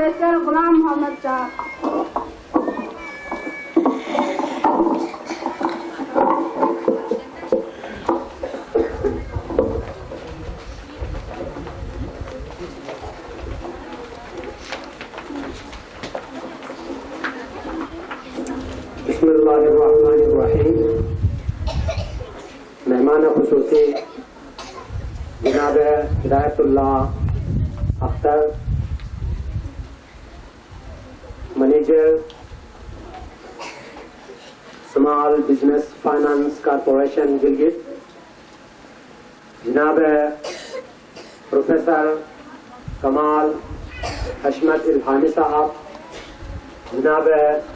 Professor गुलाम मोहम्मद साहब। बिस्मिल्लाहिर्रहमानिर्रहीम। मेहमान खुसूसी जनाब Hidayatullah Akhtar, manager small business finance corporation Gilgit, जनाब प्रोफेसर कमाल हशमत इल्हामी साहब, जनाब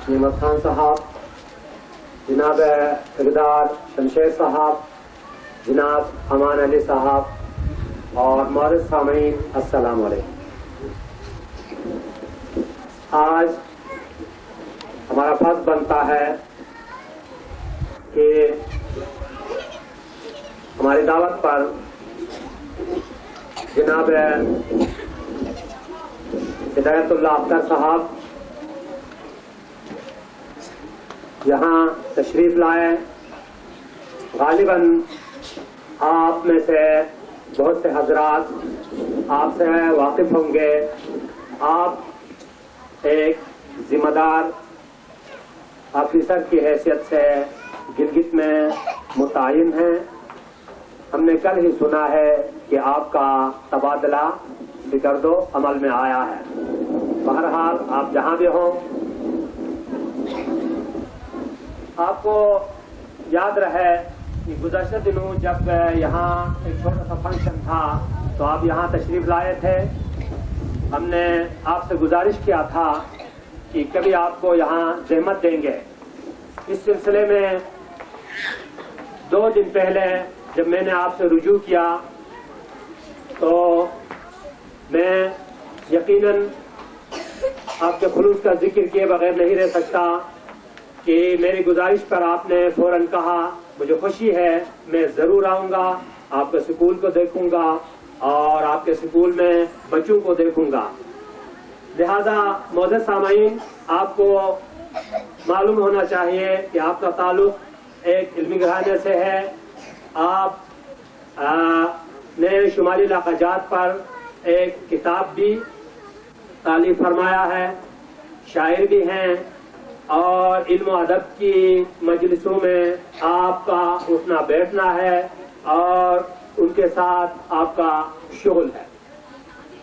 नेमत खान साहब, जनाब इकदार शमशेर साहब, जनाब अमान अली साहब और मौजूद सामीन, अस्सलाम वालेकुम। आज हमारा फर्ज बनता है कि हमारी दावत पर जनाब हिदायतुल्लाह अख्तर साहब यहाँ तशरीफ लाए। गालिबन आप में से बहुत से हजरात आपसे वाकिफ होंगे। आप एक जिम्मेदार ऑफिसर की हैसियत से गिलगित में मुतयन हैं। हमने कल ही सुना है कि आपका तबादला सिकरदो अमल में आया है। बहरहाल आप जहां भी हों, आपको याद रहे कि गुज़श्ते दिनों जब यहाँ एक छोटा सा फंक्शन था तो आप यहाँ तशरीफ लाए थे। हमने आपसे गुजारिश किया था कि कभी आपको यहाँ ज़हमत देंगे। इस सिलसिले में 2 दिन पहले जब मैंने आपसे रुजू किया तो मैं यकीनन आपके खुलूस का जिक्र किए बगैर नहीं रह सकता कि मेरी गुजारिश पर आपने फौरन कहा मुझे खुशी है, मैं जरूर आऊंगा, आपके स्कूल को देखूंगा और आपके स्कूल में बच्चों को देखूंगा। लिहाजा मौजूद सामीन, आपको मालूम होना चाहिए कि आपका ताल्लुक एक इल्मी घराने से है। आप ने शुमाली इलाक़ाजात पर एक किताब भी तालीफ फरमाया है, शायर भी हैं और इल्म अदब की मजलिसों में आपका उठना बैठना है और उनके साथ आपका शुगल है।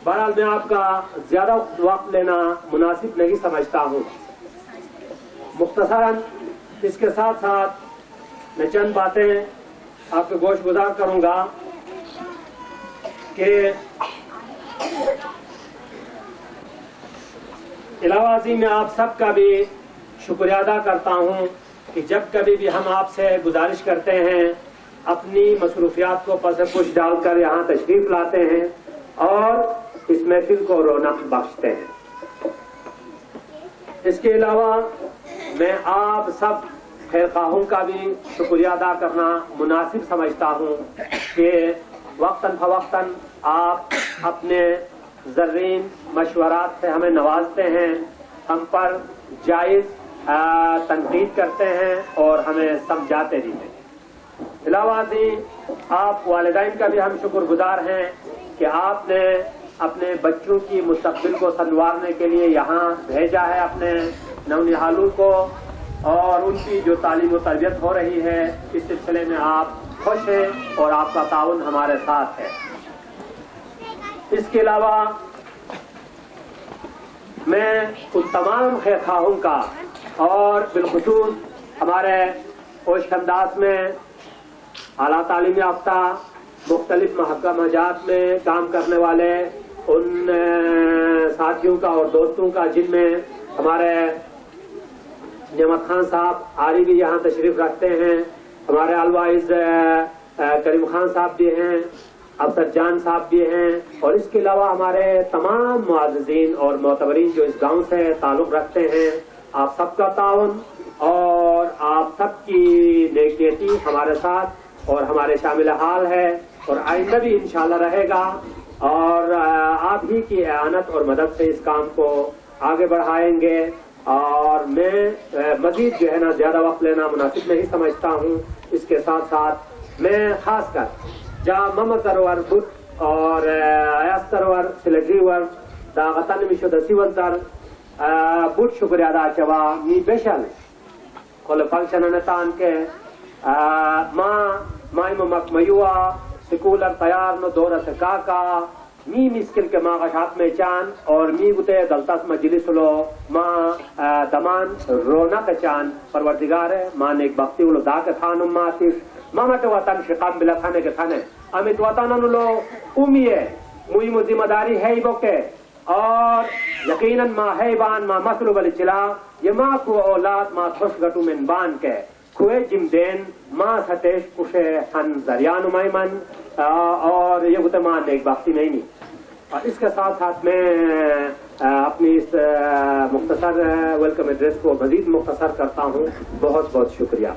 बहरहाल मैं आपका ज्यादा वक्त लेना मुनासिब नहीं समझता हूँ। मुख्तसरन इसके साथ साथ मैं चंद बातें आपके गोश गुजार करूंगा कि इलावाजी में आप सबका भी शुक्रिया अदा करता हूं कि जब कभी भी हम आपसे गुजारिश करते हैं, अपनी मसरूफियात को पसपुश डालकर यहाँ तशरीफ लाते हैं और इस महफिल को रौनक बख्शते हैं। इसके अलावा मैं आप सब खैरखाहों का भी शुक्रिया अदा करना मुनासिब समझता हूँ कि वक्तन फवक्तन आप अपने ज़र्रीन मशवरात से हमें नवाजते हैं, हम पर जायज़ तनकीद करते हैं और हमें समझाते भी हैं। इलावाजी आप वालिदैन का भी हम शुक्रगुजार हैं कि आपने अपने बच्चों की मुस्तकबिल को संवारने के लिए यहाँ भेजा है अपने नौनिहालों को, और उनकी जो तालीम और तरबियत हो रही है इस सिलसिले में आप खुश हैं और आपका ताउन हमारे साथ है। इसके अलावा मैं उन तमाम खैरखाहों का और बिलखुसूस हमारे ओशखंदास में आला तालीम याफ्ता मुख्तलिफ महकमाजात में काम करने वाले उन साथियों का और दोस्तों का जिनमें हमारे नेमत खान साहब आरी भी यहाँ तशरीफ रखते हैं, हमारे अलवाइज करीम खान साहब भी हैं, अफसर जान साहब भी हैं, और इसके अलावा हमारे तमाम मुअज़्ज़िज़ीन और मोतबरीन जो इस गांव से ताल्लुक़ रखते हैं, आप सबका ताउन और आप सबकी नेकियती हमारे साथ और हमारे शामिल हाल है और आइंदा भी इंशाअल्लाह रहेगा। और आप ही की एआनत और मदद से इस काम को آگے بڑھائیں گے اور میں مزید جو ہے نا زیادہ وقت لینا مناسب نہیں سمجھتا ہوں. اس کے ساتھ ساتھ میں خاص کر جا محمد سرور بٹ اور ایاس سرور سلیٹری ور دا غطان میشو دا سیونتر بٹ شکریہ ادا چوا می بیشل کل فنکشن نتان کے مائی ممک میوا سکولر تیار نو دورہ سکاکا می مسکل کے ماں غشات میں چان اور می گتے دلتاس مجلس لو ماں دمان رونق چان پروردگار ہے ماں نیک بختی لو دا کے تھانم ماتف ماں مت وطن شقام بلا تھانے کے تھانے امیت وطن لو امیے مہم ذمہ داری ہے ہی بوکے اور یقیناً ماں ہے بان ماں مسلو بلی چلا یہ ماں کو اولاد ماں خوش گٹو من بان کے کوئے جم دین ماں ستیش کشے ہن ذریعہ نمائی من اور یہ ہوتا ماں نیک بختی نہیں. اور اس کے ساتھ ساتھ میں اپنی اس مختصر ویلکم ایڈریس کو مزید مختصر کرتا ہوں. بہت بہت شکریہ.